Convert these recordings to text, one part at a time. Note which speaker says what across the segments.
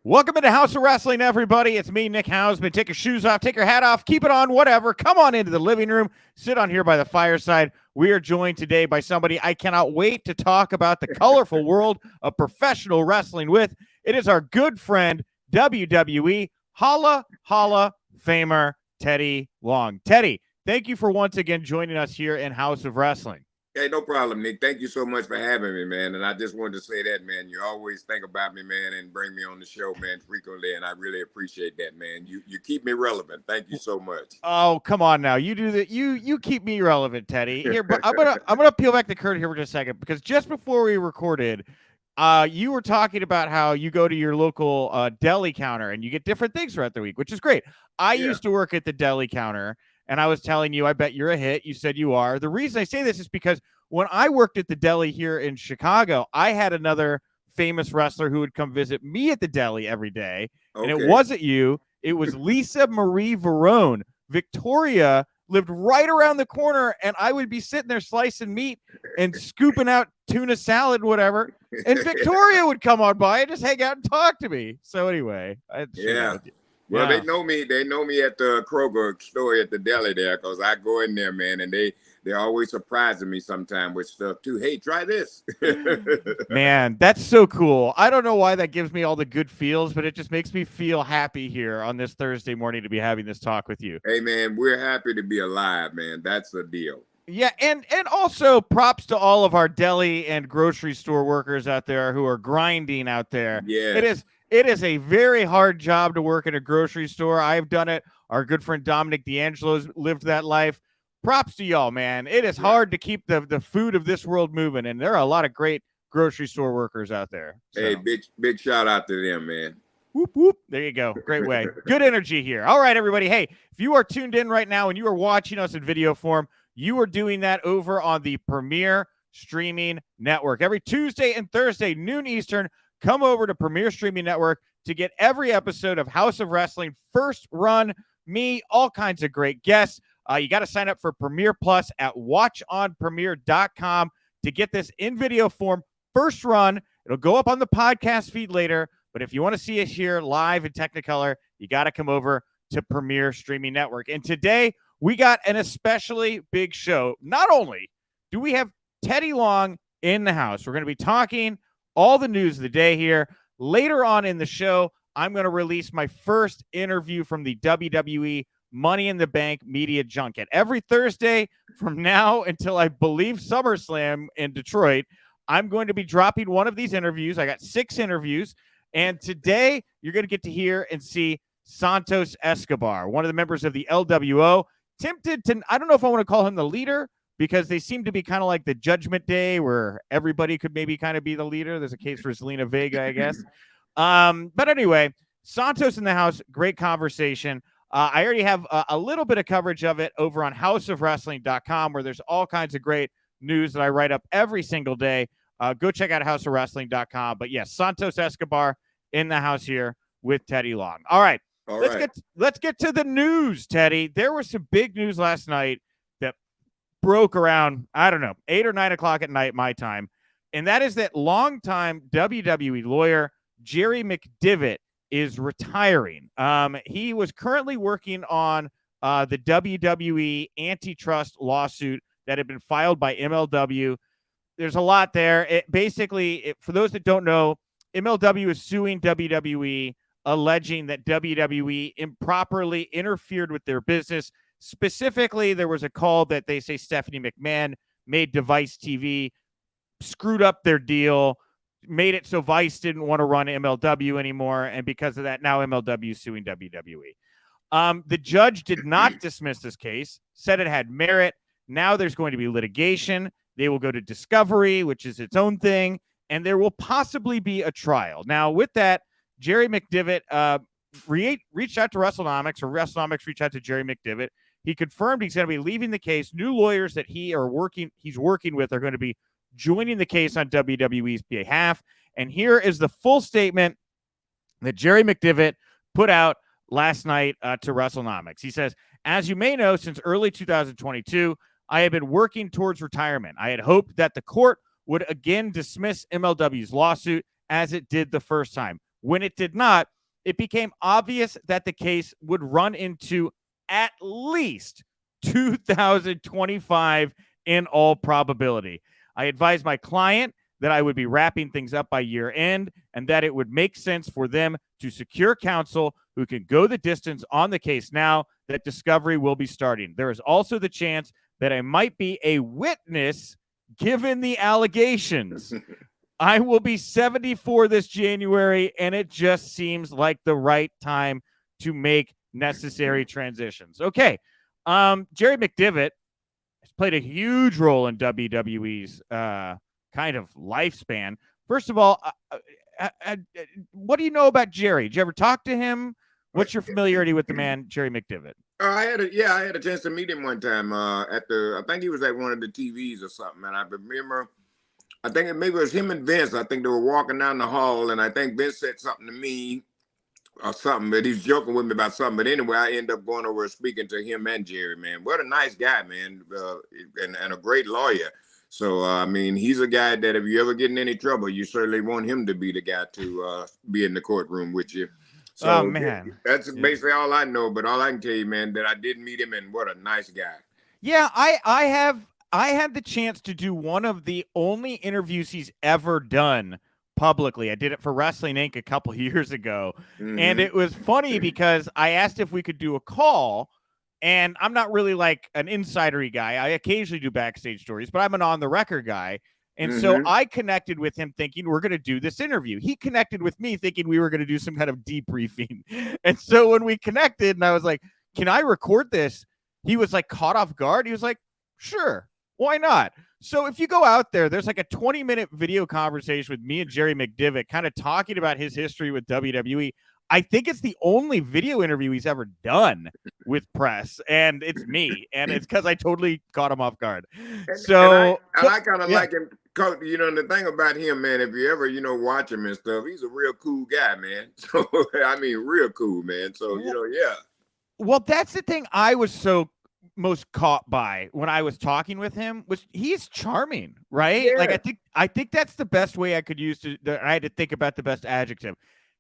Speaker 1: Welcome into House of Wrestling, everybody. It's me, Nick Hausman. Take your shoes off, take your hat off, keep it on, whatever. Come on into the living room, sit on here by the fireside. We are joined today by somebody I cannot wait to talk about the colorful world of professional wrestling with. It is our good friend, WWE Holla Famer, Teddy Long. Teddy, thank you for once again joining us here in House of Wrestling.
Speaker 2: Hey, no problem, Nick. Thank you so much for having me, man. And I just wanted to say that, man. You always think about me, man, and bring me on the show, man, frequently. And I really appreciate that, man. You keep me relevant. Thank you so much.
Speaker 1: Oh, come on now. You do that. You keep me relevant, Teddy. Here, but I'm gonna peel back the curtain here for just a second because just before we recorded, you were talking about how you go to your local deli counter and you get different things throughout the week, which is great. I used to work at the deli counter, and I was telling you, I bet you're a hit. You said you are. The reason I say this is because when I worked at the deli here in Chicago, I had another famous wrestler who would come visit me at the deli every day, and it wasn't you. It was Lisa Marie Verone. Victoria lived right around the corner, and I would be sitting there slicing meat and scooping out tuna salad, whatever. And Victoria would come on by and just hang out and talk to me. So anyway,
Speaker 2: Well, they know me. They know me at the Kroger store at the deli there because I go in there, man, and they're always surprising me sometime with stuff too. Hey, try this.
Speaker 1: Man, that's so cool. I don't know why that gives me all the good feels, but it just makes me feel happy here on this Thursday morning to be having this talk with you.
Speaker 2: Hey, man, we're happy to be alive, man. That's the deal.
Speaker 1: Yeah, and also props to all of our deli and grocery store workers out there who are grinding out there.
Speaker 2: Yeah.
Speaker 1: It is a very hard job to work in a grocery store. I've done it. Our good friend Dominic D'Angelo's lived that life. Props to y'all, man. It is hard to keep the food of this world moving, and there are a lot of great grocery store workers out there.
Speaker 2: So. Hey, big shout out to them, man.
Speaker 1: Whoop, whoop. There you go. Great way. Good energy here. All right, everybody. Hey, if you are tuned in right now and you are watching us in video form, you are doing that over on the Premier Streaming Network. Every Tuesday and Thursday, noon Eastern, come over to Premier Streaming Network to get every episode of House of Wrestling first run, me, all kinds of great guests. You got to sign up for Premier Plus at watchonpremiere.com to get this in video form first run. It'll go up on the podcast feed later, but if you want to see us here live in Technicolor, you got to come over to Premier Streaming Network. And today, we got an especially big show. Not only do we have Teddy Long in the house, we're going to be talking all the news of the day here. Later on in the show, I'm going to release my first interview from the WWE Money in the Bank media junket. Every Thursday from now until I believe SummerSlam in Detroit, I'm going to be dropping one of these interviews. I got 6 interviews, and today you're going to get to hear and see Santos Escobar, one of the members of the LWO. Tempted to, I don't know if I want to call him the leader because they seem to be kind of like the Judgment Day where everybody could maybe kind of be the leader. There's a case for Zelina Vega, I guess. But anyway, Santos in the house, great conversation. I already have a little bit of coverage of it over on houseofwrestling.com where there's all kinds of great news that I write up every single day. Go check out houseofwrestling.com. But yes, Santos Escobar in the house here with Teddy Long. All right. Let's get to the news, Teddy. There was some big news last night that broke around, I don't know, 8 or 9 o'clock at night, my time. And that is that longtime WWE lawyer Jerry McDevitt is retiring. He was currently working on the WWE antitrust lawsuit that had been filed by MLW. There's a lot there. For those that don't know, MLW is suing WWE, alleging that WWE improperly interfered with their business. Specifically, there was a call that they say Stephanie McMahon made to Vice TV, screwed up their deal, made it so Vice didn't want to run MLW anymore, and because of that, now MLW is suing WWE. The judge did not dismiss this case, said it had merit. Now there's going to be litigation. They will go to discovery, which is its own thing, and there will possibly be a trial. Now, with that, Jerry McDevitt reached out to WrestleNomics, or WrestleNomics reached out to Jerry McDevitt. He confirmed he's going to be leaving the case. New lawyers that he's working with are going to be joining the case on WWE's behalf. And here is the full statement that Jerry McDevitt put out last night to WrestleNomics. He says, "As you may know, since early 2022, I have been working towards retirement. I had hoped that the court would again dismiss MLW's lawsuit as it did the first time. When it did not, it became obvious that the case would run into at least 2025 in all probability. I advised my client that I would be wrapping things up by year end and that it would make sense for them to secure counsel who can go the distance on the case now that discovery will be starting. There is also the chance that I might be a witness given the allegations. I will be 74 this January, and it just seems like the right time to make necessary transitions. Okay. Jerry McDevitt has played a huge role in WWE's kind of lifespan. First of all, what do you know about Jerry? Did you ever talk to him? What's your familiarity with the man, Jerry McDevitt?
Speaker 2: I had a chance to meet him one time I think he was at one of the TVs or something, and I remember, I think maybe it was him and Vince. I think they were walking down the hall, and I think Vince said something to me or something, but he's joking with me about something. But anyway, I end up going over and speaking to him and Jerry, man. What a nice guy, man, and a great lawyer. So, I mean, he's a guy that if you ever get in any trouble, you certainly want him to be the guy to be in the courtroom with you. So,
Speaker 1: oh, man.
Speaker 2: That's basically all I know. But all I can tell you, man, that I did meet him, and what a nice guy.
Speaker 1: Yeah, I had the chance to do one of the only interviews he's ever done publicly. I did it for Wrestling Inc. a couple years ago. And it was funny because I asked if we could do a call, and I'm not really like an insidery guy. I occasionally do backstage stories, but I'm an on the record guy. And so I connected with him thinking we're going to do this interview. He connected with me thinking we were going to do some kind of debriefing. And so when we connected and I was like, can I record this? He was like caught off guard. He was like, sure, why not? So if you go out there, there's like a 20-minute video conversation with me and Jerry McDevitt kind of talking about his history with WWE. I think it's the only video interview he's ever done with press, and it's me, and it's because I totally caught him off guard. So
Speaker 2: I kind of like him, you know, and the thing about him, man, if you ever, you know, watch him and stuff, he's a real cool guy, man. So, I mean, real cool, man. So, you know, yeah.
Speaker 1: Well, that's the thing I was so most caught by when I was talking with him was he's charming, right?
Speaker 2: Yeah.
Speaker 1: Like I think that's the best way I could use to. I had to think about the best adjective.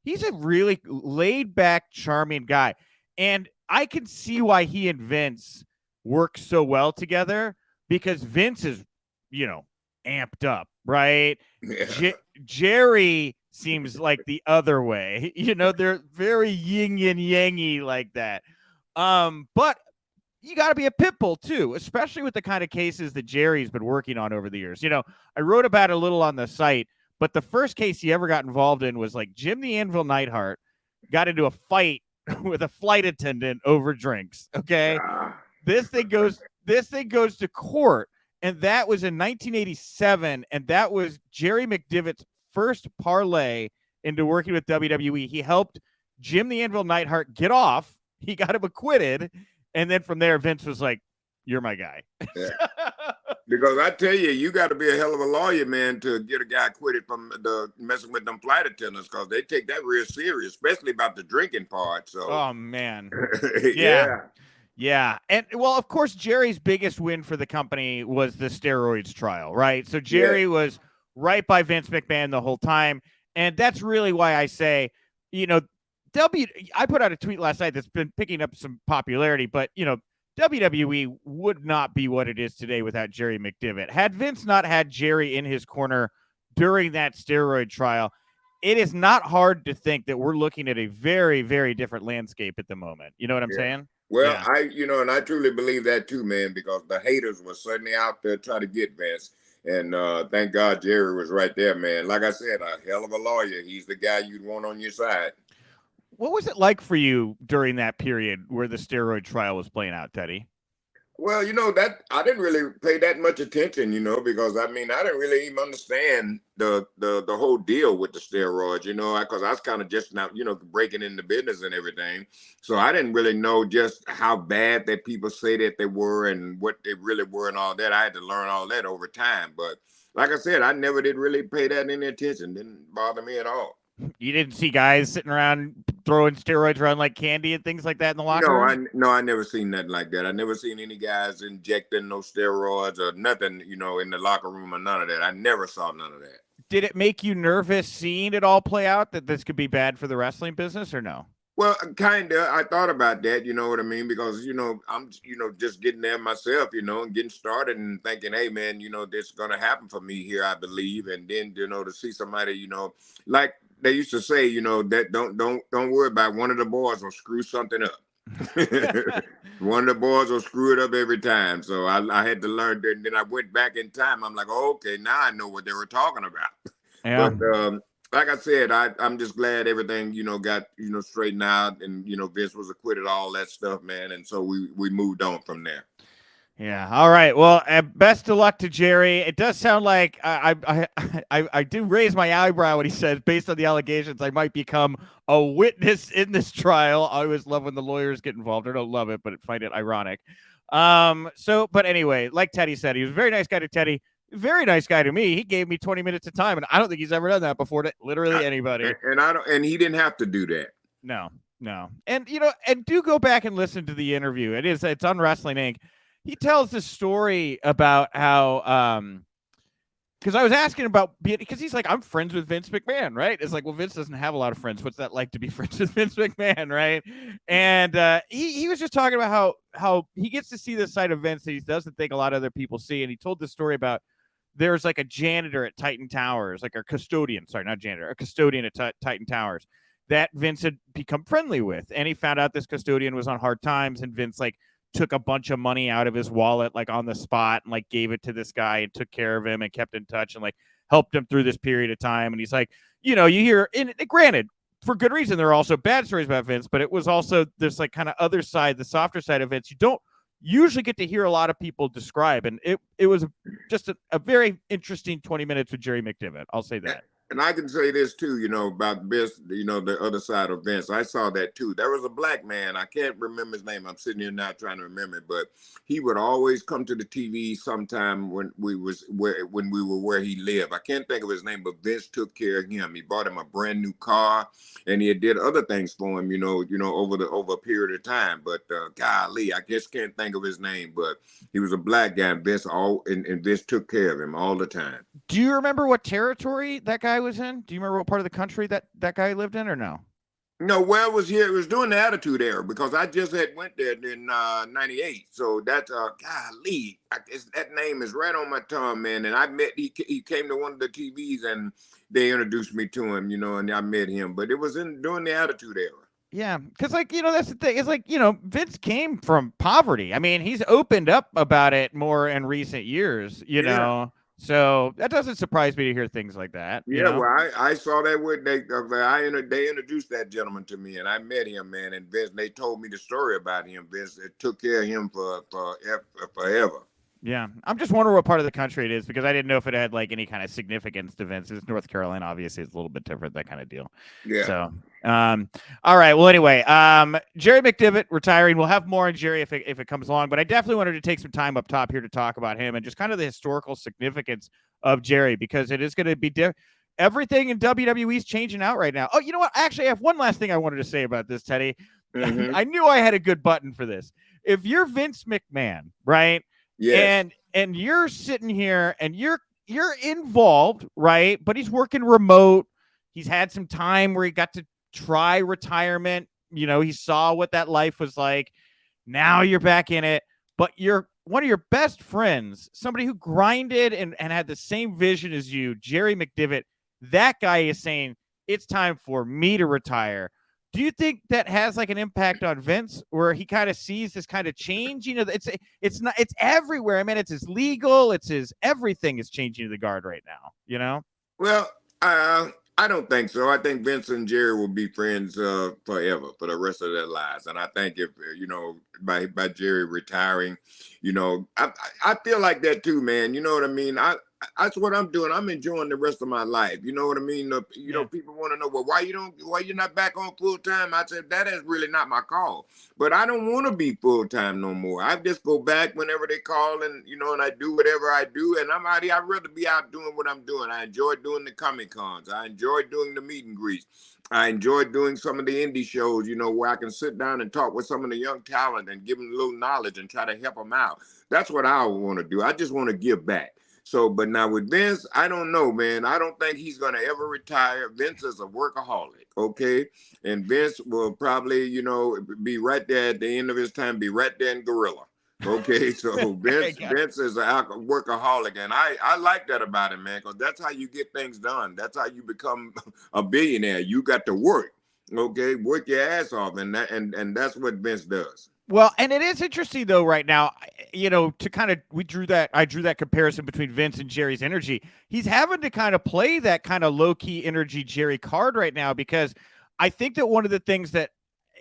Speaker 1: He's a really laid back, charming guy, and I can see why he and Vince work so well together because Vince is, you know, amped up, right?
Speaker 2: Yeah.
Speaker 1: Jerry seems like the other way. You know, they're very yin and yangy like that. But you got to be a pit bull too, especially with the kind of cases that Jerry's been working on over the years. You know, I wrote about it a little on the site, but the first case he ever got involved in was like Jim the Anvil Neidhart got into a fight with a flight attendant over drinks. Okay. This thing goes to court. And that was in 1987. And that was Jerry McDevitt's first parlay into working with WWE. He helped Jim the Anvil Neidhart get off. He got him acquitted. And then from there, Vince was like, you're my guy.
Speaker 2: Yeah. Because I tell you, you got to be a hell of a lawyer, man, to get a guy acquitted from the messing with them flight attendants, because they take that real serious, especially about the drinking part. So,
Speaker 1: oh, man.
Speaker 2: Yeah.
Speaker 1: Yeah. And well, of course, Jerry's biggest win for the company was the steroids trial, right? So Jerry was right by Vince McMahon the whole time. And that's really why I say, you know, I put out a tweet last night that's been picking up some popularity, but, you know, WWE would not be what it is today without Jerry McDevitt. Had Vince not had Jerry in his corner during that steroid trial, it is not hard to think that we're looking at a very, very different landscape at the moment. You know what I'm saying?
Speaker 2: Well, and I truly believe that too, man, because the haters were certainly out there trying to get Vince. And thank God Jerry was right there, man. Like I said, a hell of a lawyer. He's the guy you'd want on your side.
Speaker 1: What was it like for you during that period where the steroid trial was playing out, Teddy?
Speaker 2: Well, you know, that I didn't really pay that much attention, you know, because I mean, I didn't really even understand the whole deal with the steroids, you know, because I was kind of just now, you know, breaking into business and everything. So I didn't really know just how bad that people say that they were and what they really were and all that. I had to learn all that over time. But like I said, I never did really pay that any attention. Didn't bother me at all.
Speaker 1: You didn't see guys sitting around throwing steroids around like candy and things like that in the locker room?
Speaker 2: I never seen nothing like that. I never seen any guys injecting no steroids or nothing, you know, in the locker room or none of that. I never saw none of that.
Speaker 1: did it make you nervous seeing it all play out, that this could be bad for the wrestling business, or no?
Speaker 2: Well, kinda. I thought about that, you know what I mean? Because, I'm, just getting there myself, and getting started and thinking, hey man, this is gonna happen for me here, I believe. And then, to see somebody, like they used to say, that don't worry about it. One of the boys will screw something up. One of the boys will screw it up every time. So I had to learn that. And then I went back in time. I'm like, oh, okay, now I know what they were talking about.
Speaker 1: Yeah.
Speaker 2: But like I said, I'm just glad everything, got, straightened out, and, Vince was acquitted, all that stuff, man. And so we moved on from there.
Speaker 1: Yeah. All right. Well, best of luck to Jerry. It does sound like I do raise my eyebrow when he says, based on the allegations, I might become a witness in this trial. I always love when the lawyers get involved. I don't love it, but I find it ironic. But anyway, like Teddy said, he was a very nice guy to Teddy. Very nice guy to me. He gave me 20 minutes of time, and I don't think he's ever done that before to literally anybody.
Speaker 2: And he didn't have to do that.
Speaker 1: No. And and do go back and listen to the interview. It's on Wrestling Inc. He tells this story about how because I was asking about, because he's like, I'm friends with Vince McMahon, right? It's like, well, Vince doesn't have a lot of friends. What's that like to be friends with Vince McMahon, right? And he was just talking about how he gets to see this side of Vince that he doesn't think a lot of other people see. And he told this story about, there's like a janitor at Titan Towers, like a custodian, sorry, not janitor, a custodian at Titan Towers that Vince had become friendly with. And he found out this custodian was on hard times, and Vince like took a bunch of money out of his wallet, like on the spot, and like gave it to this guy and took care of him and kept in touch and like helped him through this period of time. And he's like, you hear, and granted, for good reason, there are also bad stories about Vince, but it was also this like kind of other side, the softer side of Vince. You don't usually get to hear a lot of people describe. And it was just a very interesting 20 minutes with Jerry McDevitt. I'll say that.
Speaker 2: And I can say this too, about Vince, the other side of Vince. I saw that too. There was a black man. I can't remember his name. I'm sitting here now trying to remember it, but he would always come to the TV sometime when we were where he lived. I can't think of his name, but Vince took care of him. He bought him a brand new car, and he did other things for him, over a period of time. But golly, I just can't think of his name. But he was a black guy, and Vince took care of him all the time.
Speaker 1: Do you remember what territory that guy was in? Do you remember what part of the country that guy lived in, or no?
Speaker 2: No, well, it was here. It was during the Attitude Era, because I just had went there in '98. So that's golly, that name is right on my tongue, man. And he came to one of the TVs, and they introduced me to him, and I met him. But it was during the Attitude Era.
Speaker 1: Yeah, because that's the thing. It's like, Vince came from poverty. I mean, he's opened up about it more in recent years, know. So that doesn't surprise me to hear things like that.
Speaker 2: Yeah, well, I saw that when they introduced that gentleman to me, and I met him, man. And Vince, they told me the story about him. Vince took care of him for forever.
Speaker 1: Yeah, I'm just wondering what part of the country it is, because I didn't know if it had like any kind of significance to Vince. It's North Carolina, obviously, it's a little bit different, that kind of deal.
Speaker 2: Yeah.
Speaker 1: So, all right. Well, anyway, Jerry McDevitt retiring. We'll have more on Jerry if it comes along, but I definitely wanted to take some time up top here to talk about him and just kind of the historical significance of Jerry, because it is going to be everything in WWE is changing out right now. Oh, you know what? Actually, I have one last thing I wanted to say about this, Teddy. Mm-hmm. I knew I had a good button for this. If you're Vince McMahon, right?
Speaker 2: Yes.
Speaker 1: And you're sitting here and you're involved, right? But he's working remote. He's had some time where he got to try retirement. He saw what that life was like. Now you're back in it, but you're one of your best friends, somebody who grinded and had the same vision as you, Jerry McDevitt. That guy is saying, it's time for me to retire. Do you think that has like an impact on Vince, where he kind of sees this kind of change? It's everywhere. I mean, it's his legal, it's his everything is changing to the guard right now,
Speaker 2: Well, I don't think so. I think Vince and Jerry will be friends forever, for the rest of their lives. And I think if, by Jerry retiring, I feel like that too, man. You know what I mean? That's what I'm doing. I'm enjoying the rest of my life. You know what I mean? People want to know, well, why you're not back on full time? I said, that is really not my call. But I don't want to be full time no more. I just go back whenever they call, and and I do whatever I do, and I'm out here. I'd rather be out doing what I'm doing. I enjoy doing the Comic Cons. I enjoy doing the meet and greets. I enjoy doing some of the indie shows, where I can sit down and talk with some of the young talent and give them a little knowledge and try to help them out. That's what I want to do. I just want to give back. So, but now with Vince, I don't know, man. I don't think he's gonna ever retire. Vince is a workaholic, okay? And Vince will probably, be right there at the end of his time, be right there in Gorilla. Okay, so Vince is a workaholic, and I like that about him, man, because that's how you get things done. That's how you become a billionaire. You got to work, okay, work your ass off, and that's what Vince does.
Speaker 1: Well, and it is interesting though right now, to kind of I drew that comparison between Vince and Jerry's energy. He's having to kind of play that kind of low-key energy Jerry card right now, because I think that one of the things that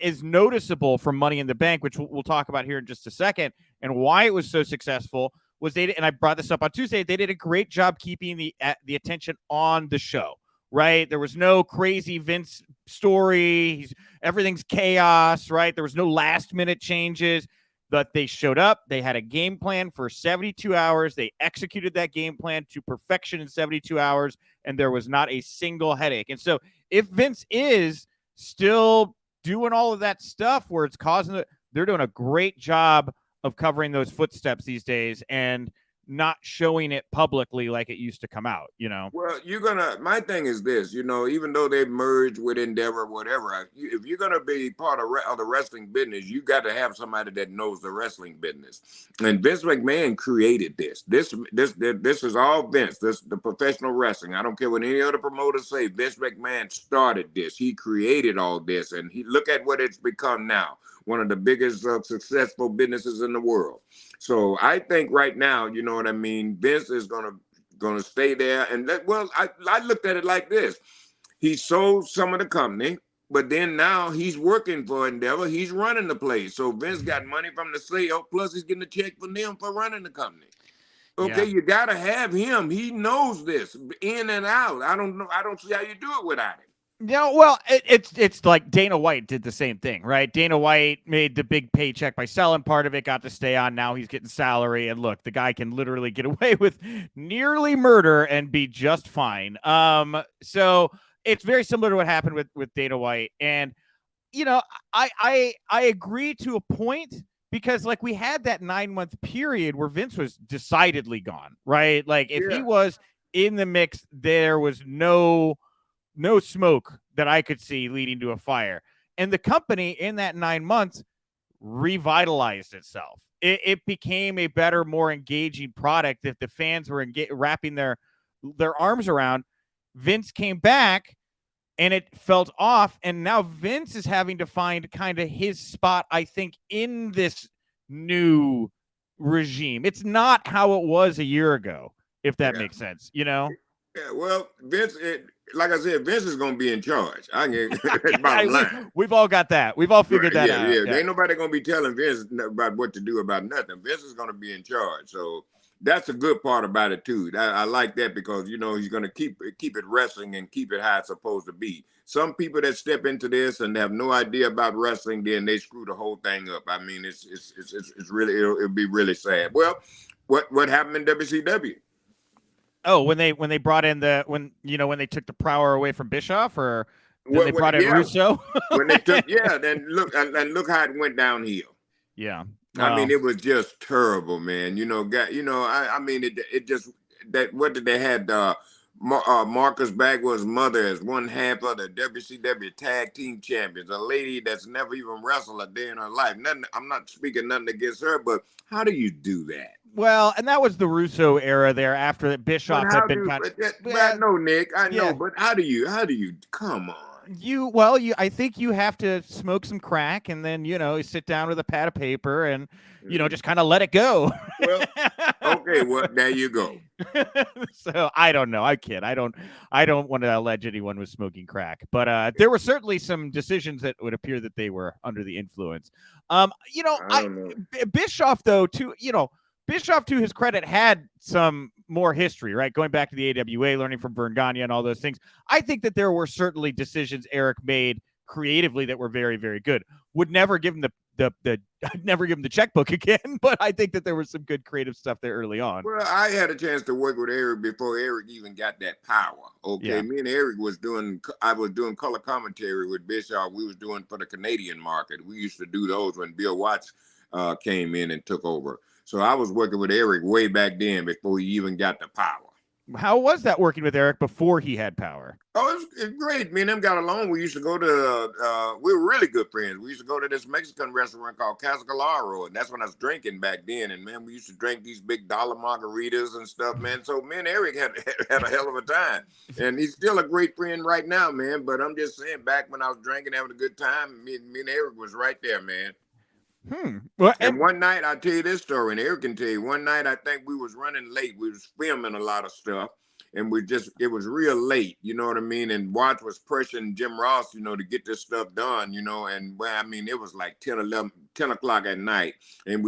Speaker 1: is noticeable from Money in the Bank, which we'll talk about here in just a second, and why it was so successful, was and I brought this up on Tuesday, they did a great job keeping the attention on the show. Right, there was no crazy Vince story. Everything's chaos. Right, there was no last minute changes. But they showed up. They had a game plan for 72 hours. They executed that game plan to perfection in 72 hours, and there was not a single headache. And so, if Vince is still doing all of that stuff where it's causing they're doing a great job of covering those footsteps these days and not showing it publicly like it used to come out,
Speaker 2: Well, my thing is this, even though they merged with Endeavor, whatever, if you're gonna be part of the wrestling business, you got to have somebody that knows the wrestling business. And Vince McMahon created this. This is all Vince. This the professional wrestling. I don't care what any other promoters say. Vince McMahon started this. He created all this, and look at what it's become now. One of the biggest successful businesses in the world. So I think right now, you know what I mean, Vince is gonna stay there. And I looked at it like this. He sold some of the company, but then now he's working for Endeavor. He's running the place. So Vince got money from the sale, plus he's getting a check from them for running the company. Okay, You gotta have him. He knows this in and out. I don't know. I don't see how you do it without him.
Speaker 1: Well, it's like Dana White did the same thing, right? Dana White made the big paycheck by selling part of it, got to stay on. Now he's getting salary, and look, the guy can literally get away with nearly murder and be just fine. So it's very similar to what happened with Dana White, and I agree to a point, because like we had that 9-month period where Vince was decidedly gone, right? Like if he was in the mix, there was no smoke that I could see leading to a fire. And the company in that 9 months revitalized itself. It became a better, more engaging product that the fans were wrapping their arms around. Vince came back and it felt off. And now Vince is having to find kind of his spot, I think, in this new regime. It's not how it was a year ago, if that makes sense,
Speaker 2: Yeah, well, Vince, like I said, Vince is going to be in charge. I can bottom line.
Speaker 1: We've all got that. We've all figured that out.
Speaker 2: Yeah, ain't nobody going to be telling Vince about what to do about nothing. Vince is going to be in charge. So that's a good part about it too. I like that, because he's going to keep it wrestling and keep it how it's supposed to be. Some people that step into this and have no idea about wrestling, then they screw the whole thing up. I mean, it's really it'll be really sad. Well, what happened in WCW?
Speaker 1: Oh, when they brought in when they took the power away from Bischoff, or they brought in Russo.
Speaker 2: When they took, then look how it went downhill.
Speaker 1: Yeah.
Speaker 2: I mean, it was just terrible, man. I mean, it just that. What did they had? Marcus Bagwell's mother as one half of the WCW Tag Team Champions, a lady that's never even wrestled a day in her life. I'm not speaking nothing against her, but how do do that?
Speaker 1: Well, and that was the Russo era there after that Bischoff had been kind of.
Speaker 2: I know, Nick. I know, but how do you? Come on.
Speaker 1: I think you have to smoke some crack and then sit down with a pad of paper and just kind of let it go.
Speaker 2: Well, okay, well, there you go.
Speaker 1: So I don't know. I kid. I don't want to allege anyone was smoking crack, but there were certainly some decisions that would appear that they were under the influence. Bischoff though, Bischoff, to his credit, had some more history, right? Going back to the AWA, learning from Vern Gagne and all those things. I think that there were certainly decisions Eric made creatively that were very, very good. Would never give him never give him the checkbook again, but I think that there was some good creative stuff there early on.
Speaker 2: Well, I had a chance to work with Eric before Eric even got that power. Okay, yeah. Me and Eric I was doing color commentary with Bischoff. We was doing for the Canadian market. We used to do those when Bill Watts came in and took over. So I was working with Eric way back then before he even got the power.
Speaker 1: How was that working with Eric before he had power?
Speaker 2: Oh, it's great. Me and them got along. We used to go to, we were really good friends. We used to go to this Mexican restaurant called Casa Claro, and that's when I was drinking back then. And man, we used to drink these big dollar margaritas and stuff, man. So me and Eric had a hell of a time. And he's still a great friend right now, man. But I'm just saying, back when I was drinking, having a good time, me and Eric was right there, man.
Speaker 1: Well,
Speaker 2: and one night, I'll tell you this story, and Eric can tell you, one night I think we was running late. We was filming a lot of stuff, and it was real late, you know what I mean? And Watch was pressuring Jim Ross, you know, to get this stuff done, you know, and well, I mean, it was like 10 o'clock at night, and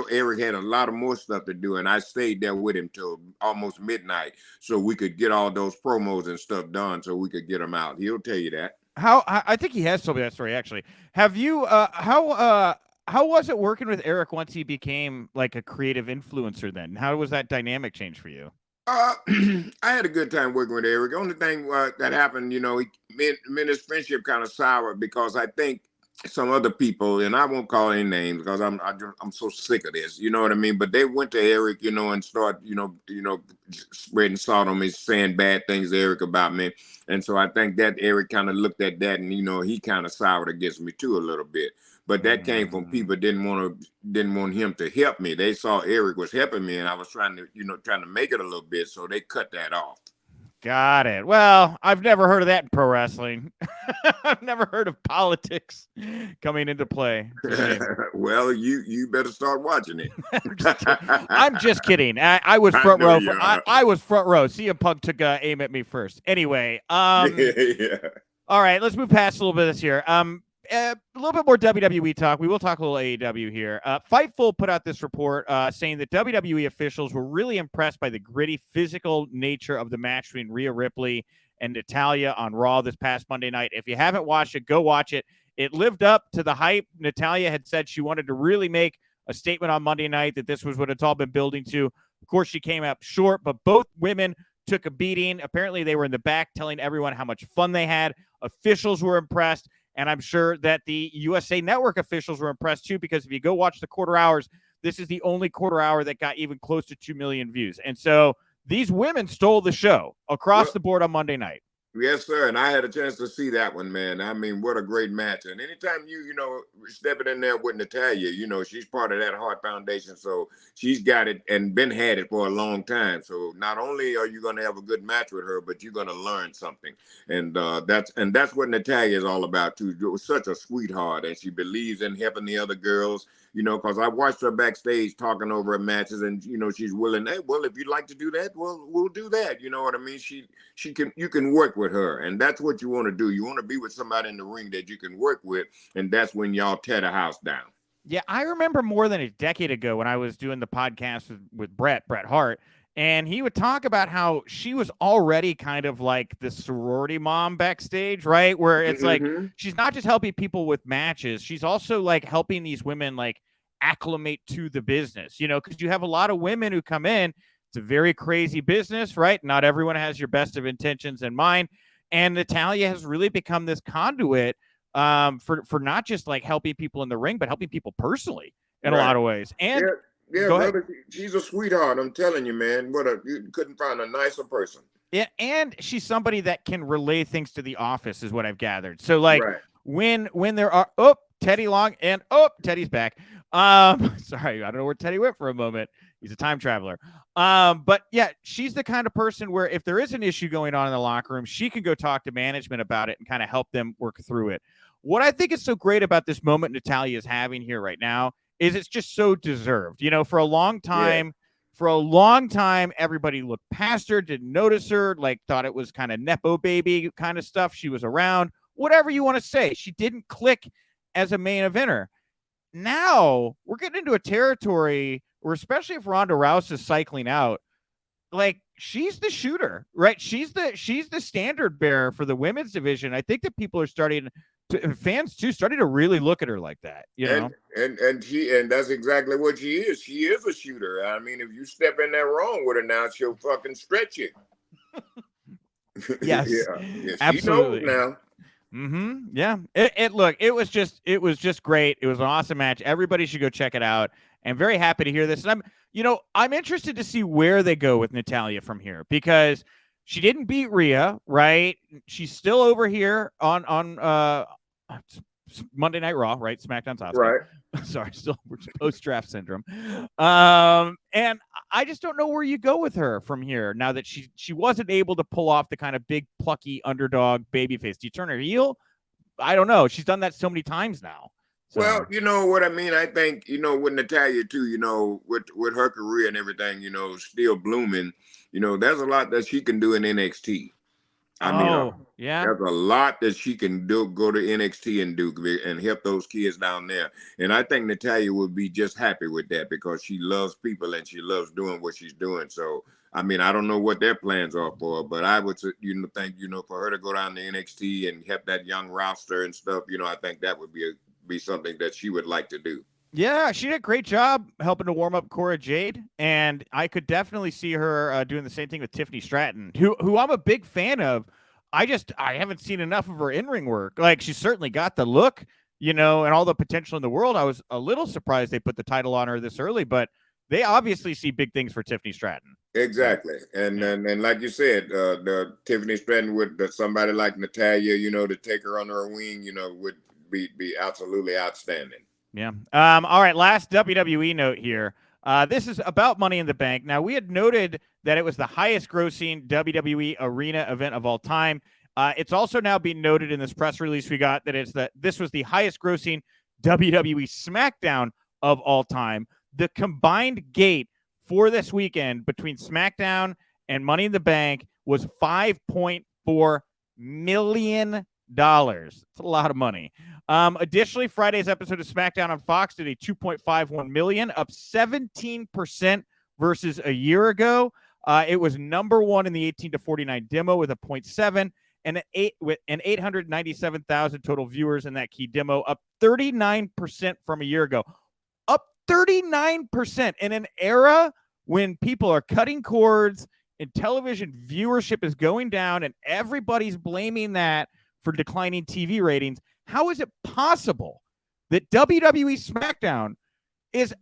Speaker 2: Eric had a lot of more stuff to do, and I stayed there with him till almost midnight so we could get all those promos and stuff done so we could get them out. He'll tell you that.
Speaker 1: I think he has told me that story, actually. Have you, how was it working with Eric once he became like a creative influencer then? How was that dynamic change for you?
Speaker 2: I had a good time working with Eric. The only thing that happened, you know, me and his friendship kind of soured because I think some other people, and I won't call any names because I'm so sick of this, you know what I mean? But they went to Eric, you know, and start, you know, spreading salt on me, saying bad things to Eric about me. And so I think that Eric kind of looked at that, and you know, he kind of soured against me too a little bit. But that came from people didn't want him to help me. They saw Eric was helping me, and I was trying to make it a little bit, so they cut that off.
Speaker 1: Got it. Well, I've never heard of that in pro wrestling. I've never heard of politics coming into play.
Speaker 2: Well, you better start watching it.
Speaker 1: I'm just kidding. I was front row. I was front row. CM Punk took aim at me first. Anyway,
Speaker 2: yeah.
Speaker 1: All right, let's move past a little bit of this here. A little bit more WWE talk. We will talk a little AEW here. Fightful put out this report saying that WWE officials were really impressed by the gritty physical nature of the match between Rhea Ripley and Natalya on Raw this past Monday night. If you haven't watched it, go watch it. It lived up to the hype. Natalya had said she wanted to really make a statement on Monday night that this was what it's all been building to. Of course, she came up short, but both women took a beating. Apparently, they were in the back telling everyone how much fun they had. Officials were impressed. And I'm sure that the USA Network officials were impressed, too, because if you go watch the quarter hours, this is the only quarter hour that got even close to 2 million views. And so these women stole the show across the board on Monday night.
Speaker 2: Yes, sir. And I had a chance to see that one, man. I mean, what a great match. And anytime you know, stepping in there with Natalya, you know, she's part of that Heart Foundation. So she's got it and had it for a long time. So not only are you going to have a good match with her, but you're going to learn something. And that's what Natalya is all about, too. Such a sweetheart. And she believes in helping the other girls, you know, because I watched her backstage talking over her matches, and you know, she's willing. Hey, well, if you'd like to do that, well, we'll do that. You know what I mean? You can work with her, and that's what you want to do. You want to be with somebody in the ring that you can work with, and that's when y'all tear the house down.
Speaker 1: Yeah, I remember more than a decade ago when I was doing the podcast with Bret Hart, and he would talk about how she was already kind of like the sorority mom backstage, right? Where it's like she's not just helping people with matches, she's also like helping these women like acclimate to the business, you know, because you have a lot of women who come in. It's a very crazy business, right? Not everyone has your best of intentions in mind. And Natalya has really become this conduit for not just like helping people in the ring, but helping people personally in a lot of ways. And
Speaker 2: yeah, brother, she's a sweetheart. I'm telling you, man. You couldn't find a nicer person.
Speaker 1: Yeah, and she's somebody that can relay things to the office, is what I've gathered. So, like, when there are Teddy Long and Teddy's back. Sorry, I don't know where Teddy went for a moment. He's a time traveler. But yeah, she's the kind of person where if there is an issue going on in the locker room, she can go talk to management about it and kind of help them work through it. What I think is so great about this moment Natalya is having here right now is it's just so deserved. You know, for a long time, everybody looked past her, didn't notice her, like thought it was kind of Nepo baby kind of stuff. She was around, whatever you want to say. She didn't click as a main eventer. Now we're getting into a territory where, especially if Ronda Rousey is cycling out, like she's the shooter, right? She's the standard bearer for the women's division. I think that people are fans too, starting to really look at her like that, you know?
Speaker 2: And that's exactly what she is. She is a shooter. I mean, if you step in there wrong with her now, she'll fucking stretch you.
Speaker 1: Yes.
Speaker 2: yeah,
Speaker 1: absolutely.
Speaker 2: She knows now.
Speaker 1: Yeah. It was just great. It was an awesome match. Everybody should go check it out. and very happy to hear this. And I'm interested to see where they go with Natalya from here, because she didn't beat Rhea, right? She's still over here on Monday Night Raw, right? SmackDown's Asuka.
Speaker 2: Right.
Speaker 1: Sorry, still post-draft syndrome. And I just don't know where you go with her from here now that she wasn't able to pull off the kind of big, plucky underdog babyface. Do you turn her heel? I don't know. She's done that so many times now. So.
Speaker 2: Well, you know what I mean? I think, with Natalya too, with her career and everything, still blooming, there's a lot that she can do in NXT. I mean,
Speaker 1: yeah.
Speaker 2: there's a lot that she can do, go to NXT and do and help those kids down there. And I think Natalya would be just happy with that because she loves people and she loves doing what she's doing. So, I mean, I don't know what their plans are for her, but I would, think, for her to go down to NXT and help that young roster and stuff, I think that would be something that she would like to do.
Speaker 1: Yeah, she did a great job helping to warm up Cora Jade, and I could definitely see her doing the same thing with Tiffany Stratton, who I'm a big fan of. I haven't seen enough of her in-ring work. Like, she's certainly got the look, and all the potential in the world. I was a little surprised they put the title on her this early, but they obviously see big things for Tiffany Stratton.
Speaker 2: Exactly. And like you said, the Tiffany Stratton with somebody like Natalya, to take her under her wing, would be absolutely outstanding.
Speaker 1: Yeah. All right. Last WWE note here. This is about Money in the Bank. Now, we had noted that it was the highest grossing WWE arena event of all time. It's also now being noted in this press release we got that this was the highest grossing WWE Smackdown of all time. The combined gate for this weekend between Smackdown and Money in the Bank was $5.4 million. It's a lot of money. Additionally, Friday's episode of SmackDown on Fox did a 2.51 million, up 17% versus a year ago. It was number one in the 18 to 49 demo with a 0.7 and an 897,000 total viewers in that key demo, up 39% from a year ago. Up 39% in an era when people are cutting cords and television viewership is going down and everybody's blaming that for declining TV ratings. How is it possible that WWE SmackDown is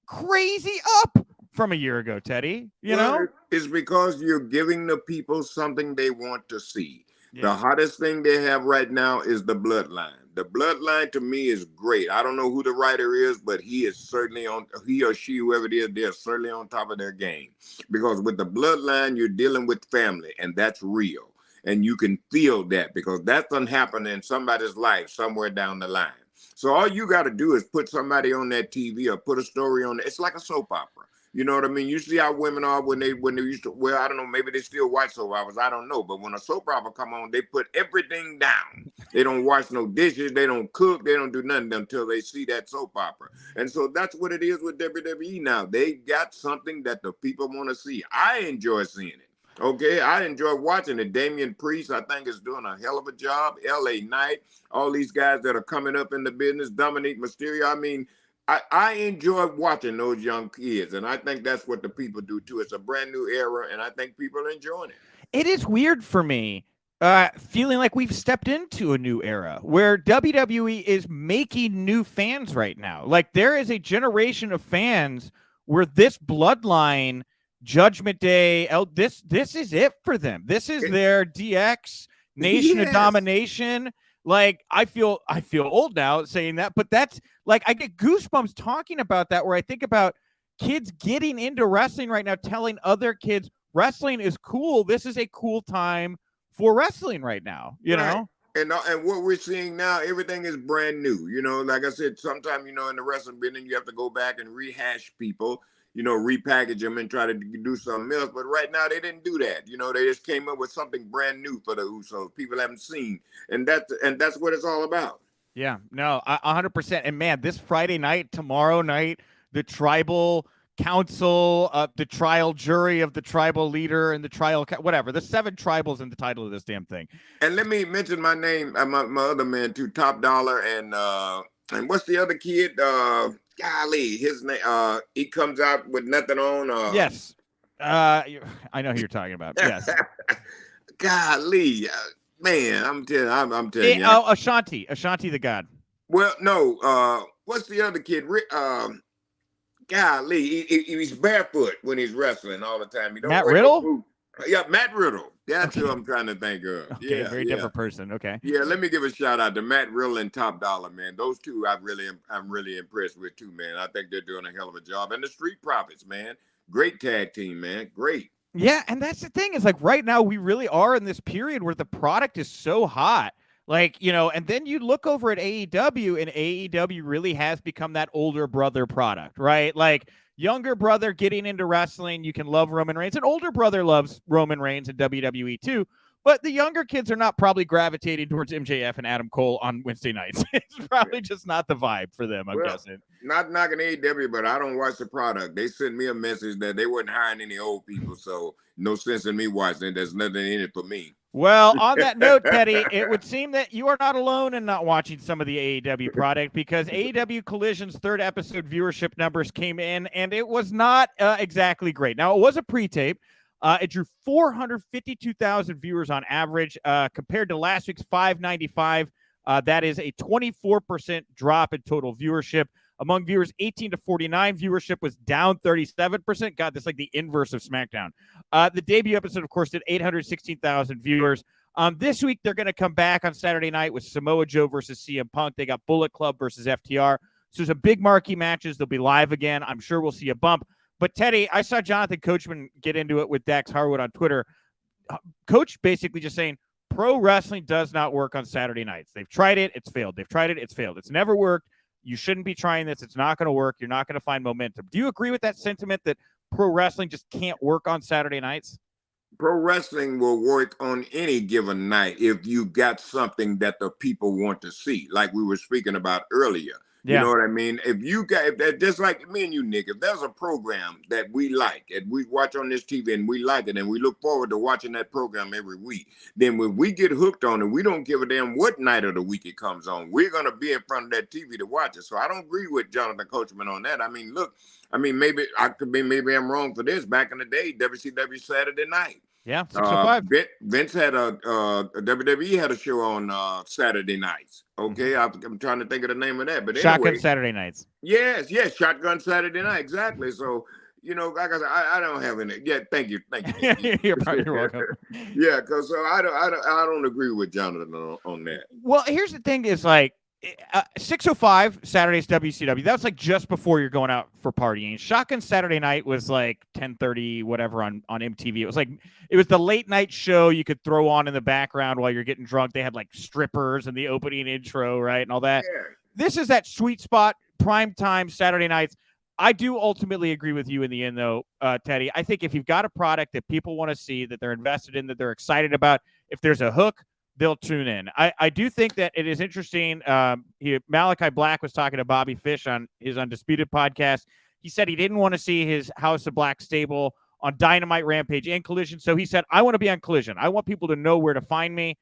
Speaker 1: crazy up from a year ago, Teddy?
Speaker 2: It's because you're giving the people something they want to see. Yeah. The hottest thing they have right now is the Bloodline. The Bloodline to me is great. I don't know who the writer is, but he or she, whoever it is, they're certainly on top of their game. Because with the Bloodline, you're dealing with family, and that's real. And you can feel that because that doesn't happen in somebody's life somewhere down the line. So all you got to do is put somebody on that TV or put a story on it. It's like a soap opera. You know what I mean? You see how women are when they used to, well, I don't know, maybe they still watch soap operas. I don't know. But when a soap opera come on, they put everything down. They don't wash no dishes. They don't cook. They don't do nothing until they see that soap opera. And so that's what it is with WWE now. They got something that the people want to see. I enjoy seeing it. Okay, I enjoy watching it. Damian Priest, I think, is doing a hell of a job. LA Knight, all these guys that are coming up in the business, Dominic Mysterio. I mean, I enjoy watching those young kids, and I think that's what the people do too. It's a brand new era, and I think people are enjoying it.
Speaker 1: It is weird for me, feeling like we've stepped into a new era where WWE is making new fans right now. Like, there is a generation of fans where this Bloodline, Judgment Day, this is it for them. This is their DX Nation of Domination. Like, I feel old now saying that, but that's like, I get goosebumps talking about that, where I think about kids getting into wrestling right now, telling other kids wrestling is cool. This is a cool time for wrestling right now, you know?
Speaker 2: And what we're seeing now, everything is brand new. Like I said, sometimes, in the wrestling business, you have to go back and rehash people, repackage them and try to do something else. But right now, they didn't do that. They just came up with something brand new for the Usos. People haven't seen. And that's what it's all about.
Speaker 1: Yeah, no, 100%. And man, this Friday night, tomorrow night, the tribal council, the trial jury of the tribal leader and the trial, whatever, the 7 tribals in the title of this damn thing.
Speaker 2: And let me mention my name, my other man too, Top Dollar, and what's the other kid? Golly, his name. He comes out with nothing on.
Speaker 1: Yes, I know who you're talking about. Yes.
Speaker 2: Golly, man, I'm telling you.
Speaker 1: Oh, Ashanti the God.
Speaker 2: Well, no. What's the other kid? golly, he's barefoot when he's wrestling all the time. He don't
Speaker 1: Matt
Speaker 2: wear no
Speaker 1: Riddle?
Speaker 2: boot. Yeah, Matt Riddle. That's
Speaker 1: Okay.
Speaker 2: who I'm trying to think of.
Speaker 1: Okay,
Speaker 2: Yeah,
Speaker 1: very
Speaker 2: yeah.
Speaker 1: different person. Okay.
Speaker 2: Yeah, let me give a shout out to Matt Riddle and Top Dollar, man. Those two I'm really impressed with too, man. I think they're doing a hell of a job. And the Street Profits, man. Great tag team, man. Great.
Speaker 1: Yeah, and that's the thing is like right now we really are in this period where the product is so hot. Like, and then you look over at AEW and AEW really has become that older brother product, right? Like younger brother getting into wrestling, you can love Roman Reigns. An older brother loves Roman Reigns and WWE too. But the younger kids are not probably gravitating towards MJF and Adam Cole on Wednesday nights. It's probably just not the vibe for them, I'm guessing.
Speaker 2: Not knocking AEW, but I don't watch the product. They sent me a message that they wasn't hiring any old people, so no sense in me watching it. There's nothing in it for me.
Speaker 1: Well, on that note, Teddy, it would seem that you are not alone in not watching some of the AEW product because AEW Collision's third episode viewership numbers came in, and it was not exactly great. Now, it was a pre-tape. It drew 452,000 viewers on average compared to last week's 595. That is a 24% drop in total viewership. Among viewers 18 to 49, viewership was down 37%. God, that's like the inverse of SmackDown. The debut episode, of course, did 816,000 viewers. This week, they're going to come back on Saturday night with Samoa Joe versus CM Punk. They got Bullet Club versus FTR. So some big marquee matches. They'll be live again. I'm sure we'll see a bump. But, Teddy, I saw Jonathan Coachman get into it with Dax Harwood on Twitter. Coach basically just saying, pro wrestling does not work on Saturday nights. They've tried it. It's failed. They've tried it. It's failed. It's never worked. You shouldn't be trying this. It's not going to work. You're not going to find momentum. Do you agree with that sentiment that pro wrestling just can't work on Saturday nights?
Speaker 2: Pro wrestling will work on any given night if you got something that the people want to see, like we were speaking about earlier. You know what I mean? If that just like me and you, Nick, if there's a program that we like and we watch on this TV and we like it and we look forward to watching that program every week, then when we get hooked on it, we don't give a damn what night of the week it comes on. We're going to be in front of that TV to watch it. So I don't agree with Jonathan Coachman on that. I mean, look, maybe I'm wrong for this. Back in the day, WCW Saturday night.
Speaker 1: Yeah, 605.
Speaker 2: Vince had WWE had a show on Saturday nights. Okay, I'm trying to think of the name of that, but
Speaker 1: Shotgun
Speaker 2: anyway,
Speaker 1: Saturday nights.
Speaker 2: Yes, Shotgun Saturday night, exactly. So like I said, I don't have any. Yeah, thank you.
Speaker 1: You're welcome.
Speaker 2: Yeah, because I don't agree with Jonathan on that.
Speaker 1: Well, here's the thing: is like 605 Saturdays WCW. That's like just before you're going out for partying. Shotgun Saturday Night was like 10:30, whatever on MTV. It was the late night show you could throw on in the background while you're getting drunk. They had like strippers and the opening intro, right, and all that.
Speaker 2: Yeah.
Speaker 1: This is that sweet spot, prime time Saturday nights. I do ultimately agree with you in the end, though, Teddy. I think if you've got a product that people want to see, that they're invested in, that they're excited about, if there's a hook, they'll tune in. I do think that it is interesting. Malachi Black was talking to Bobby Fish on his Undisputed podcast. He said he didn't want to see his House of Black stable on Dynamite, Rampage, and Collision. So he said, I want to be on Collision. I want people to know where to find me.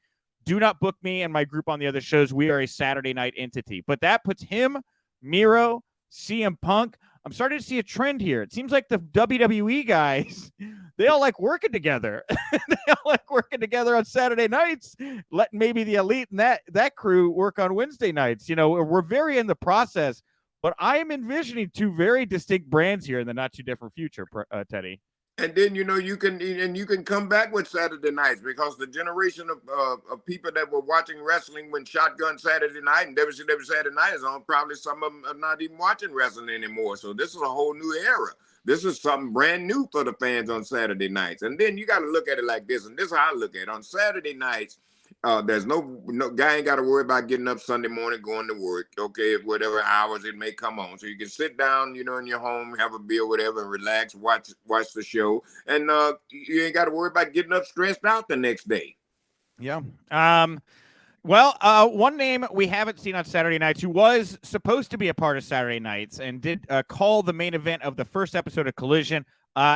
Speaker 1: Do not book me and my group on the other shows. We are a Saturday night entity. But that puts him, Miro, CM Punk. I'm starting to see a trend here. It seems like the WWE guys, they all like working together. They all like working together on Saturday nights, letting maybe the Elite and that crew work on Wednesday nights. We're very in the process, but I am envisioning two very distinct brands here in the not too different future, Teddy.
Speaker 2: And then you can come back with Saturday nights because the generation of people that were watching wrestling when Shotgun Saturday Night and WCW Saturday Night is on, probably some of them are not even watching wrestling anymore. So this is a whole new era. This is something brand new for the fans on Saturday nights. And then you got to look at it like this, and this is how I look at it. On Saturday nights, there's no guy ain't got to worry about getting up Sunday morning going to work, okay, at whatever hours it may come on. So you can sit down, in your home, have a beer, whatever, and relax, watch the show. And you ain't got to worry about getting up stressed out the next day.
Speaker 1: Yeah. Well, one name we haven't seen on Saturday nights who was supposed to be a part of Saturday nights and did call the main event of the first episode of Collision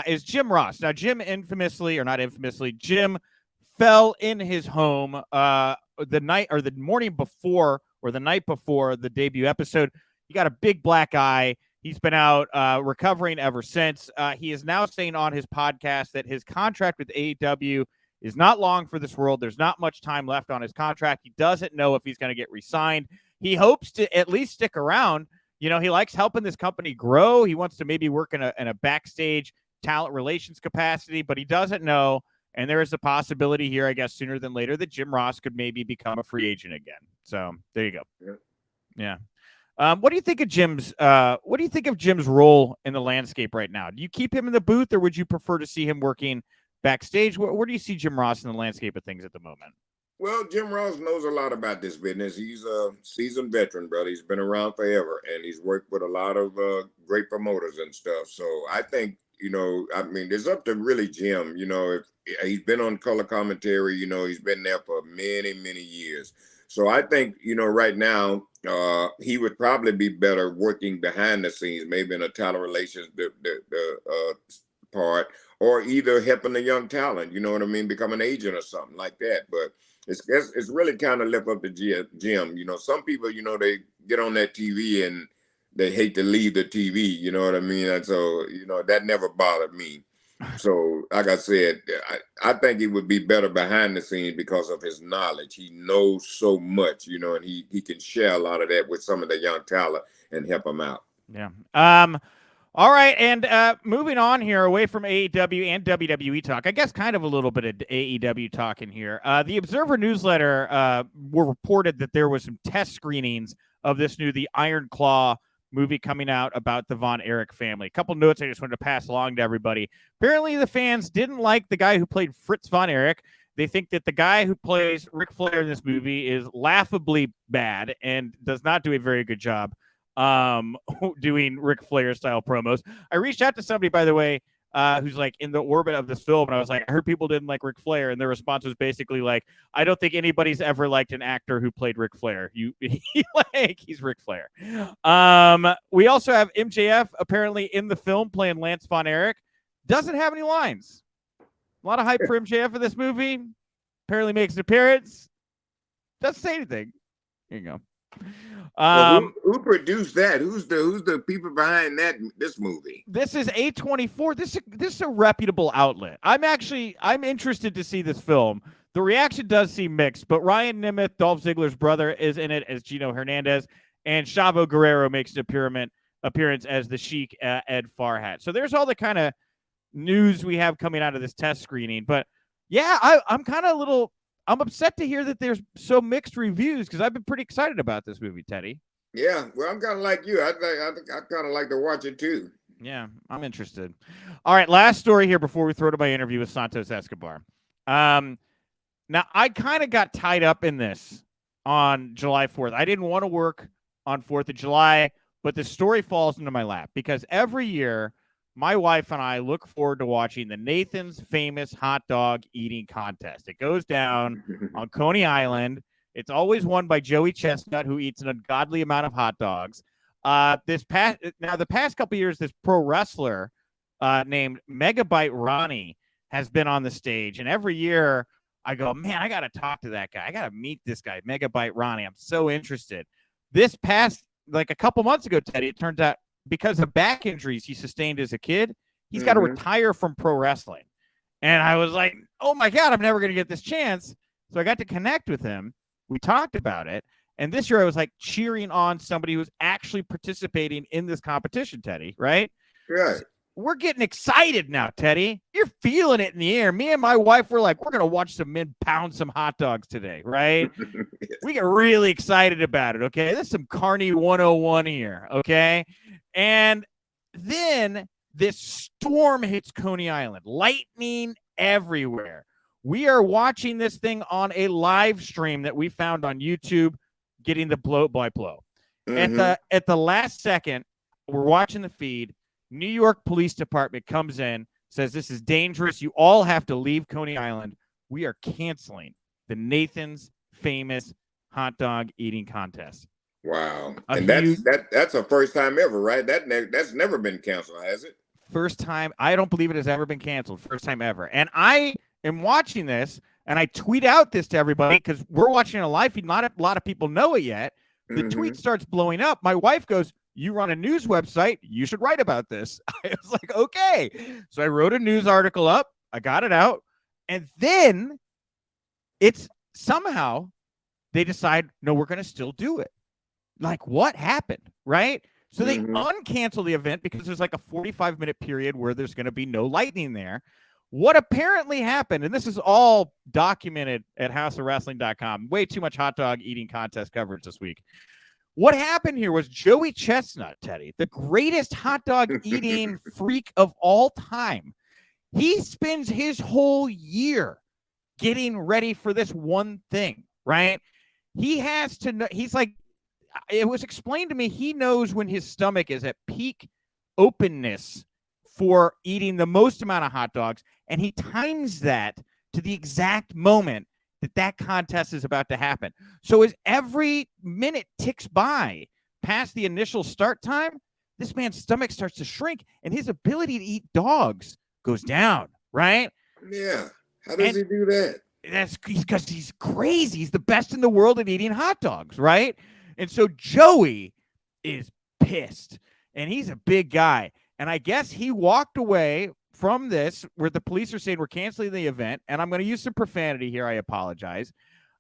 Speaker 1: is Jim Ross. Now, Jim Jim fell in his home the night or the morning before or the night before the debut episode. He got a big black eye. He's been out recovering ever since. He is now saying on his podcast that his contract with AEW is not long for this world. There's not much time left on his contract. He doesn't know if he's going to get re-signed. He hopes to at least stick around. You know, he likes helping this company grow. He wants to maybe work in a backstage talent relations capacity, but he doesn't know. And there is a possibility here, I guess, sooner than later, that Jim Ross could maybe become a free agent again. So there you go. Yeah. What do you think of Jim's? What do you think of Jim's role in the landscape right now? Do you keep him in the booth, or would you prefer to see him working backstage? Where do you see Jim Ross in the landscape of things at the moment?
Speaker 2: Well, Jim Ross knows a lot about this business. He's a seasoned veteran, brother. He's been around forever, and he's worked with a lot of great promoters and stuff. So I think, I mean, it's up to really Jim. If he's been on color commentary, he's been there for many, many years. So I think, right now, he would probably be better working behind the scenes, maybe in a talent relations part, or either helping the young talent, you know what I mean, become an agent or something like that. But it's really kind of left up to Jim. Some people, they get on that TV and they hate to leave the TV. You know what I mean? And so, that never bothered me. So, like I said, I think he would be better behind the scenes because of his knowledge. He knows so much, and he can share a lot of that with some of the young talent and help them out.
Speaker 1: Yeah. All right, and moving on here, away from AEW and WWE talk, I guess kind of a little bit of AEW talk in here. The Observer newsletter were reported that there was some test screenings of this new The Iron Claw movie coming out about the Von Erich family. A couple notes I just wanted to pass along to everybody. Apparently, the fans didn't like the guy who played Fritz Von Erich. They think that the guy who plays Ric Flair in this movie is laughably bad and does not do a very good job doing Ric Flair style promos. I reached out to somebody, by the way, who's like in the orbit of this film, and I was like, I heard people didn't like Ric Flair, and their response was basically like, I don't think anybody's ever liked an actor who played Ric Flair. He's Ric Flair. We also have MJF apparently in the film playing Lance Von Erich. Doesn't have any lines. A lot of hype for MJF in this movie. Apparently makes an appearance. Doesn't say anything. Here you go.
Speaker 2: Well, who produced that? Who's the people behind this movie?
Speaker 1: This is A24. This is a reputable outlet. I'm interested to see this film. The reaction does seem mixed, but Ryan Nemeth, Dolph Ziggler's brother, is in it as Gino Hernandez, and Chavo Guerrero makes an appearance as the Sheik, Ed Farhat. So there's all the kind of news we have coming out of this test screening. But yeah, I'm kind of I'm upset to hear that there's so mixed reviews because I've been pretty excited about this movie, Teddy.
Speaker 2: Yeah, well, I'm kind of like you. I kind of like to watch it too.
Speaker 1: Yeah, I'm interested. All right, last story here before we throw to my interview with Santos Escobar. Now, I kind of got tied up in this on July 4th. I didn't want to work on 4th of July, but the story falls into my lap because every year my wife and I look forward to watching the Nathan's Famous Hot Dog Eating Contest. It goes down on Coney Island. It's always won by Joey Chestnut, who eats an ungodly amount of hot dogs. The past couple of years, this pro wrestler named Megabyte Ronnie has been on the stage, and every year I go, man, I got to talk to that guy. I got to meet this guy, Megabyte Ronnie. I'm so interested. This past, like a couple months ago, Teddy, it turns out because of back injuries he sustained as a kid, he's got to retire from pro wrestling. And I was like, oh my God, I'm never going to get this chance. So I got to connect with him. We talked about it. And this year I was like cheering on somebody who's actually participating in this competition, Teddy, right?
Speaker 2: Right.
Speaker 1: We're getting excited now, Teddy. You're feeling it in the air. Me and my wife were like, we're going to watch some men pound some hot dogs today, right? We get really excited about it, okay? This is some Carney 101 here, okay? And then this storm hits Coney Island. Lightning everywhere. We are watching this thing on a live stream that we found on YouTube, getting the blow-by-blow. At the last second, we're watching the feed. New York Police Department comes in, says this is dangerous. You all have to leave Coney Island. We are canceling the Nathan's Famous Hot Dog Eating Contest.
Speaker 2: Wow. And that's a first time ever, right? That's never been canceled, has it?
Speaker 1: First time. I don't believe it has ever been canceled. First time ever. And I am watching this, and I tweet out this to everybody because we're watching a live feed. Not a lot of people know it yet. The tweet starts blowing up. My wife goes, you run a news website. You should write about this. I was like, okay. So I wrote a news article up. I got it out. And then it's somehow they decide, no, we're going to still do it. Like, what happened? Right? So they uncancel the event because there's like a 45-minute period where there's going to be no lightning there. What apparently happened, and this is all documented at houseofwrestling.com, way too much hot dog eating contest coverage this week. What happened here was Joey Chestnut, Teddy, the greatest hot dog eating freak of all time. He spends his whole year getting ready for this one thing, right? He has to know. He's like, it was explained to me, he knows when his stomach is at peak openness for eating the most amount of hot dogs, and he times that to the exact moment that contest is about to happen. So as every minute ticks by past the initial start time, this man's stomach starts to shrink, and his ability to eat dogs goes down, right?
Speaker 2: Yeah. How does he do that?
Speaker 1: That's because he's crazy. He's the best in the world at eating hot dogs, right? And so Joey is pissed, and he's a big guy. And I guess he walked away from this where the police are saying we're canceling the event, and I'm going to use some profanity here. I apologize.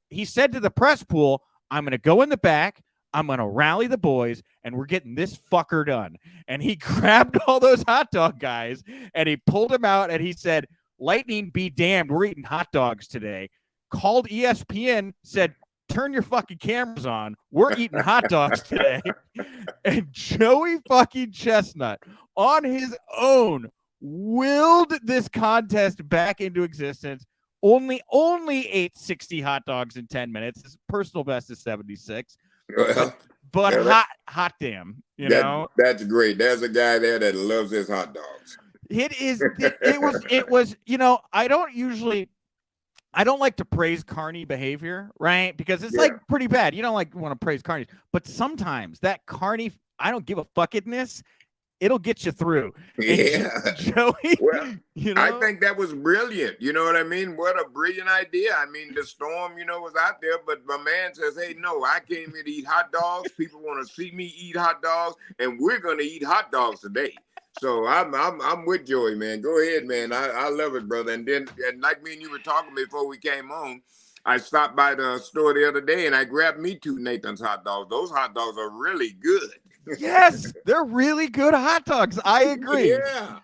Speaker 1: He said to the press pool, I'm going to go in the back, I'm going to rally the boys, and we're getting this fucker done. And he grabbed all those hot dog guys, and he pulled them out, and he said, lightning be damned, we're eating hot dogs today. Called ESPN, said, turn your fucking cameras on. We're eating hot dogs today. And Joey fucking Chestnut, on his own, willed this contest back into existence. Only ate 60 hot dogs in 10 minutes. His personal best is 76. But
Speaker 2: yeah,
Speaker 1: hot damn, you know.
Speaker 2: That's great. There's a guy there that loves his hot dogs.
Speaker 1: It was, you know, I don't like to praise carny behavior, right? Because it's like pretty bad. You don't like want to praise carnies, but sometimes that carny, I don't give a fuckedness, it'll get you through.
Speaker 2: Yeah.
Speaker 1: And Joey,
Speaker 2: well,
Speaker 1: you know?
Speaker 2: I think that was brilliant. You know what I mean? What a brilliant idea. I mean, the storm, you know, was out there, but my man says, hey, no, I came here to eat hot dogs. People want to see me eat hot dogs, and we're going to eat hot dogs today. So I'm with Joey, man. Go ahead, man. I love it, brother. And like me and you were talking before we came on, I stopped by the store the other day and I grabbed me 2 Nathan's hot dogs. Those hot dogs are really good.
Speaker 1: Yes, they're really good hot dogs. I agree.
Speaker 2: Yeah.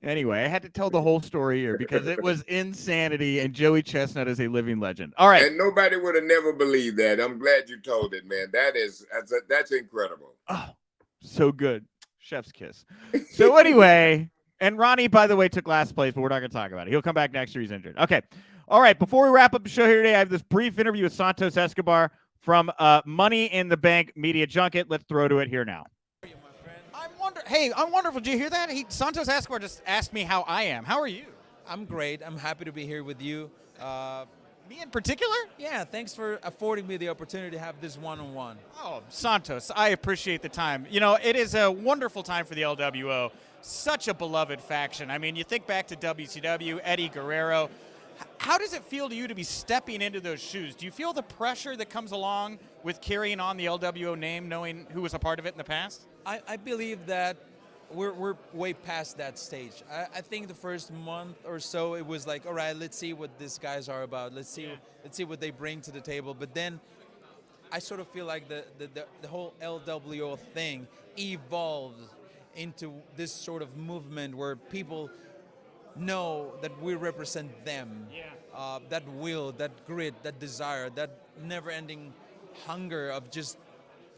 Speaker 1: Anyway, I had to tell the whole story here because it was insanity, and Joey Chestnut is a living legend. All right.
Speaker 2: And nobody would have never believed that. I'm glad you told it, man. That's incredible.
Speaker 1: Oh, so good. Chef's kiss. So anyway, and Ronnie, by the way, took last place, but we're not going to talk about it. He'll come back next year. He's injured. Okay. All right. Before we wrap up the show here today, I have this brief interview with Santos Escobar from Money in the Bank Media Junket. Let's throw to it here now. I'm wonderful. Did you hear that? Santos Escobar just asked me how I am. How are you?
Speaker 3: I'm great. I'm happy to be here with you.
Speaker 1: Me in particular?
Speaker 3: Yeah, thanks for affording me the opportunity to have this one-on-one.
Speaker 1: Oh, Santos, I appreciate the time. You know, it is a wonderful time for the LWO. Such a beloved faction. I mean, you think back to WCW, Eddie Guerrero. How does it feel to you to be stepping into those shoes? Do you feel the pressure that comes along with carrying on the LWO name, knowing who was a part of it in the past?
Speaker 3: I believe that we're way past that stage. I think the first month or so it was like, all right, let's see what these guys are about. Let's see what they bring to the table. But then I sort of feel like the whole LWO thing evolved into this sort of movement where people know that we represent them. Yeah. That will, that grit, that desire, that never-ending hunger of just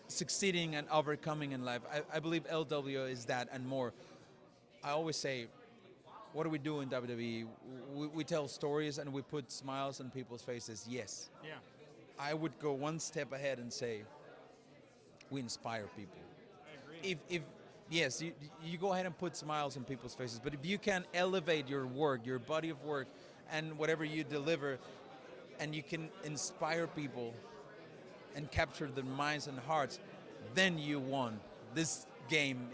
Speaker 3: succeeding and overcoming in life. I believe LWO is that and more. I always say, what do we do in WWE? We tell stories and we put smiles on people's faces. Yes.
Speaker 1: Yeah.
Speaker 3: I would go one step ahead and say, we inspire people.
Speaker 1: I agree.
Speaker 3: If yes, you go ahead and put smiles on people's faces, but if you can elevate your work, your body of work, and whatever you deliver, and you can inspire people and capture their minds and hearts, then you won this game.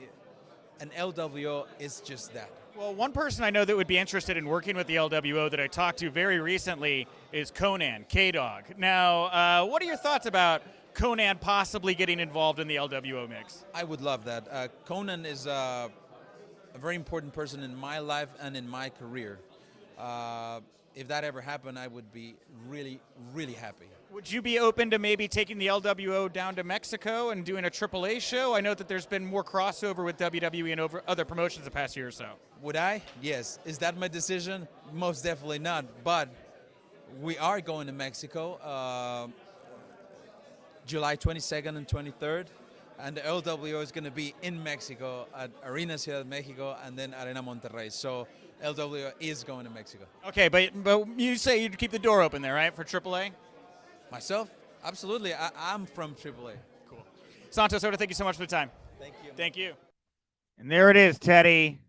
Speaker 3: And LWO is just that.
Speaker 1: Well, one person I know that would be interested in working with the LWO that I talked to very recently is Conan, K-Dog. Now, what are your thoughts about Conan possibly getting involved in the LWO mix?
Speaker 3: I would love that. Conan is a very important person in my life and in my career. If that ever happened, I would be really, really happy.
Speaker 1: Would you be open to maybe taking the LWO down to Mexico and doing a AAA show? I know that there's been more crossover with WWE and over other promotions the past year or so.
Speaker 3: Would I? Yes. Is that my decision? Most definitely not. But we are going to Mexico July 22nd and 23rd. And the LWO is going to be in Mexico at Arena Ciudad de Mexico and then Arena Monterrey. So LWO is going to Mexico.
Speaker 1: Okay, but you say you'd keep the door open there, right, for AAA?
Speaker 3: Myself? Absolutely. I'm from AAA.
Speaker 1: Cool. Santos Oda, thank you so much for the time.
Speaker 3: Thank you.
Speaker 1: Thank you. And there it is, Teddy.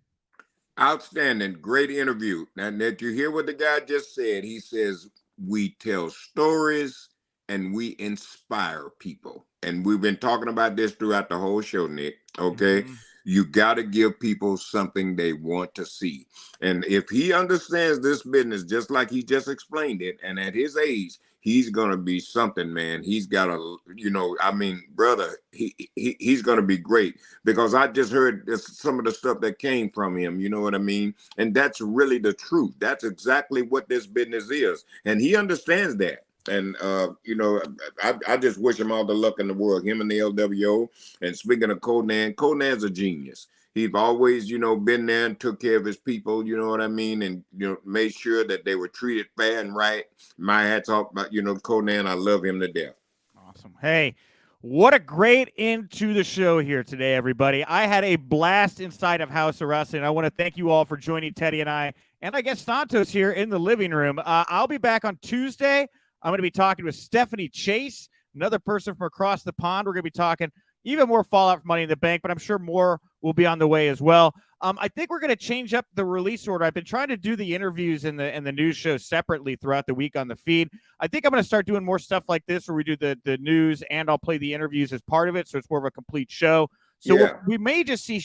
Speaker 2: Outstanding. Great interview. Now, did you hear what the guy just said? He says, we tell stories and we inspire people. And we've been talking about this throughout the whole show, Nick. Okay. Mm-hmm. You got to give people something they want to see. And if he understands this business just like he just explained it, and at his age, he's going to be something, man. He's got a, brother, he's going to be great, because I just heard some of the stuff that came from him. You know what I mean? And that's really the truth. That's exactly what this business is. And he understands that. And, I just wish him all the luck in the world, him and the LWO. And speaking of Conan's a genius. He's always, been there and took care of his people, you know what I mean? And, made sure that they were treated fair and right. My hat's off, Conan, I love him to death.
Speaker 1: Awesome. Hey, what a great end to the show here today, everybody. I had a blast inside of House of Wrestling. I want to thank you all for joining Teddy and I guess Santos here in the living room. I'll be back on Tuesday. I'm going to be talking with Stephanie Chase, another person from across the pond. We're going to be talking even more Fallout for Money in the Bank, but I'm sure more will be on the way as well. I think we're going to change up the release order. I've been trying to do the interviews and the news show separately throughout the week on the feed. I think I'm going to start doing more stuff like this where we do the news and I'll play the interviews as part of it, so it's more of a complete show. So we may just see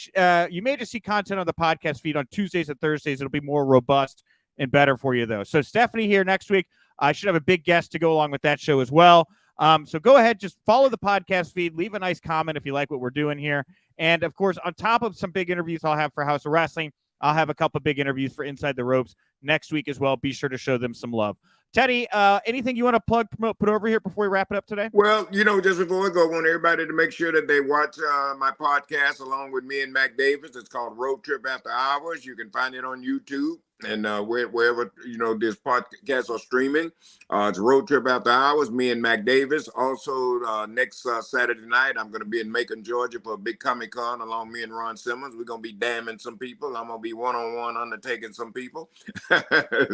Speaker 1: you may just see content on the podcast feed on Tuesdays and Thursdays. It'll be more robust and better for you, though. So Stephanie here next week. I should have a big guest to go along with that show as well. So go ahead, just follow the podcast feed, leave a nice comment if you like what we're doing here. And, of course, on top of some big interviews I'll have for House of Wrestling, I'll have a couple big interviews for Inside the Ropes next week as well. Be sure to show them some love. Teddy, anything you want to plug, promote, put over here before we wrap it up today?
Speaker 2: Well, just before we go, I want everybody to make sure that they watch my podcast along with me and Mac Davis. It's called Road Trip After Hours. You can find it on YouTube and wherever this podcast are streaming. It's Road Trip After Hours, me and Mac Davis. Also, next Saturday night, I'm going to be in Macon, Georgia for a big Comic-Con along me and Ron Simmons. We're going to be damning some people. I'm going to be one-on-one undertaking some people.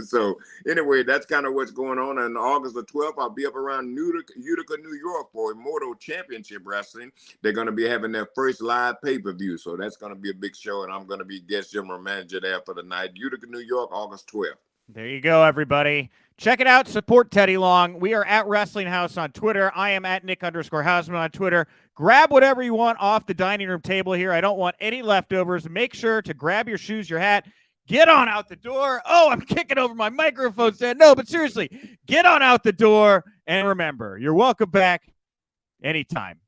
Speaker 2: So anyway, that's kind of what's going on. And August the 12th, I'll be up around Utica, New York for Immortal Championship Wrestling. They're going to be having their first live pay-per-view. So that's going to be a big show, and I'm going to be guest general manager there for the night. Utica, New York, August 12th.
Speaker 1: There you go, everybody. Check it out. Support Teddy Long. We are at Wrestling House on Twitter. I am at Nick_Hausman on Twitter. Grab whatever you want off the dining room table here. I don't want any leftovers. Make sure to grab your shoes, your hat. Get on out the door. Oh, I'm kicking over my microphone stand. No, but seriously, get on out the door. And remember, you're welcome back anytime.